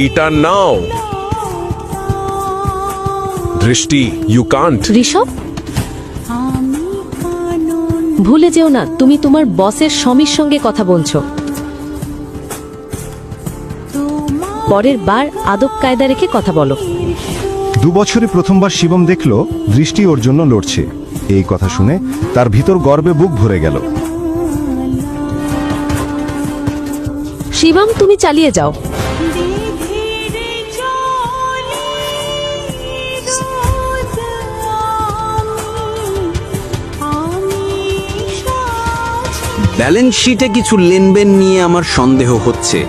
এটা নাও। দৃষ্টি, you can't. Rishabh, ভুলে যেও না তুমি তোমার বসের স্বামীর সঙ্গে কথা বলছো। পরের বার আদব কায়দা রেখে কথা বলো। 2 বছরে প্রথমবার শিবম দেখল দৃষ্টি ওর জন্য লড়ছে। এই কথা শুনে তার ভিতর গর্বে বুক ভরে গেল। শিবম, তুমি চালিয়ে যাও। ব্যালেন্স শিটে কিছু লেনদেন নিয়ে আমার সন্দেহ হচ্ছে।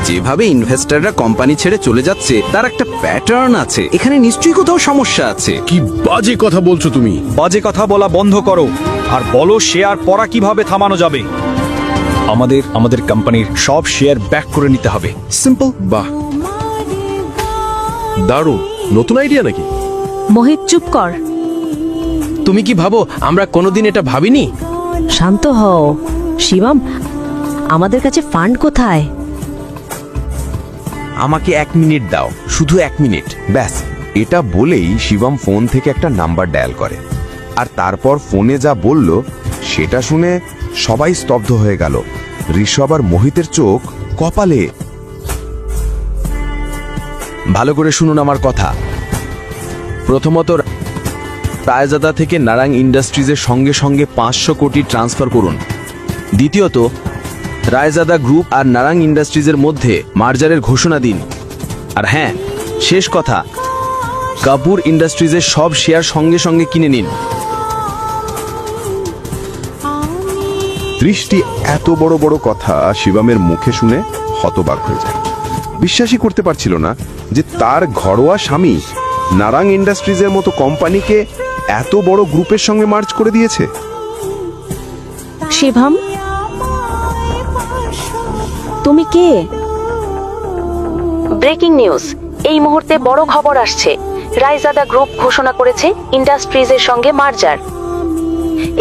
যেভাবে ইনভেস্টররা কোম্পানি ছেড়ে চলে যাচ্ছে তার একটা প্যাটার্ন আছে। এখানে নিশ্চয়ই কোথাও সমস্যা আছে। কি বাজে কথা বলছো তুমি? বাজে কথা বলা বন্ধ করো আর বলো শেয়ার পড়া কিভাবে থামানো যাবে। আমাদের কোম্পানির সব শেয়ার ব্যাক করে নিতে হবে। সিম্পল। বাহ, দারুণ। নতুন আইডিয়া নাকি? মোহিত, চুপ কর। তুমি কি ভাবো আমরা কোনোদিন এটা ভাবিনি? শান্ত হও। শিবম, আমাদের কাছে ফান্ড কোথায়? আমাকে 1 মিনিট দাও, শুধু 1 মিনিট ব্যাস। এটা বলেই শিবম ফোন থেকে একটা নাম্বার ডায়াল করে। আর তারপর ফোনে যা বলল সেটা শুনে সবাই স্তব্ধ হয়ে গেল। ঋষভ আর মোহিতের চোখ কপালে। ভালো করে শুনুন আমার কথা। প্রথমত, রায়জাদা থেকে নারাং ইন্ডাস্ট্রিজের সঙ্গে সঙ্গে 500 কোটি ট্রান্সফার করুন। দ্বিতীয়ত, রায়জাদা গ্রুপ আর নারাং ইন্ডাস্ট্রিজের মধ্যে মার্জারের ঘোষণা দিন। আর হ্যাঁ, শেষ কথা, কাপুর ইন্ডাস্ট্রিজের সব শেয়ার সঙ্গে সঙ্গে কিনে নিন। দৃষ্টি এত বড় বড় কথা শিবমের মুখে শুনে হতবাক হয়ে যায়। বিশ্বাসই করতে পারছিল না যে তার ঘরোয়া স্বামী নারাং ইন্ডাস্ট্রিজের মতো কোম্পানিকে এত বড় গ্রুপের সঙ্গে মার্জ করে দিয়েছে। শিবম, তুমি কে? ব্রেকিং নিউজ, এই মুহূর্তে বড় খবর আসছে। রায়জাদা গ্রুপ ঘোষণা করেছে ইন্ডাস্ট্রিজের সঙ্গে মার্জার।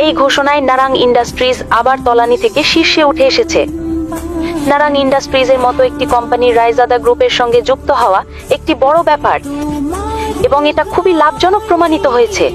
এই ঘোষণায় নারাং ইন্ডাস্ট্রিজ আবার তলানি থেকে শীর্ষে উঠে এসেছে। নারাং ইন্ডাস্ট্রিজের মতো একটি কোম্পানি রায়জাদা গ্রুপের সঙ্গে যুক্ত হওয়া একটি বড় ব্যাপার এবং এটা খুবই লাভজনক প্রমাণিত হয়েছে।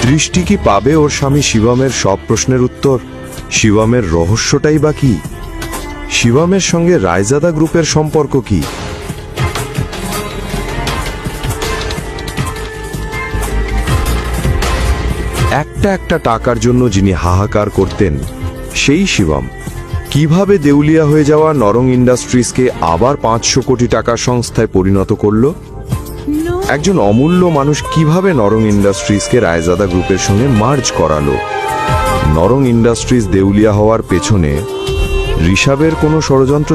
দৃষ্টি কি পাবে ওর স্বামী শিবমের সব প্রশ্নের উত্তর? শিবমের রহস্যটাই বা কি? শিবমের সঙ্গে রায়জাদা গ্রুপের সম্পর্ক কি? একটা একটা টাকার জন্য যিনি হাহাকার করতেন সেই শিবম কিভাবে দেউলিয়া হয়ে যাওয়া নরং ইন্ডাস্ট্রিজকে আবার 500 কোটি টাকার সংস্থায় পরিণত করল? একজন অমূল্য মানুষ কিভাবে নরং ইন্ডাস্ট্রিজকে রায়জাদা গ্রুপের সঙ্গে মার্জ করালো? নরং ইন্ডাস্ট্রিজ দেউলিয়া হওয়ার পেছনে ঋষভের কোনো ষড়যন্ত্র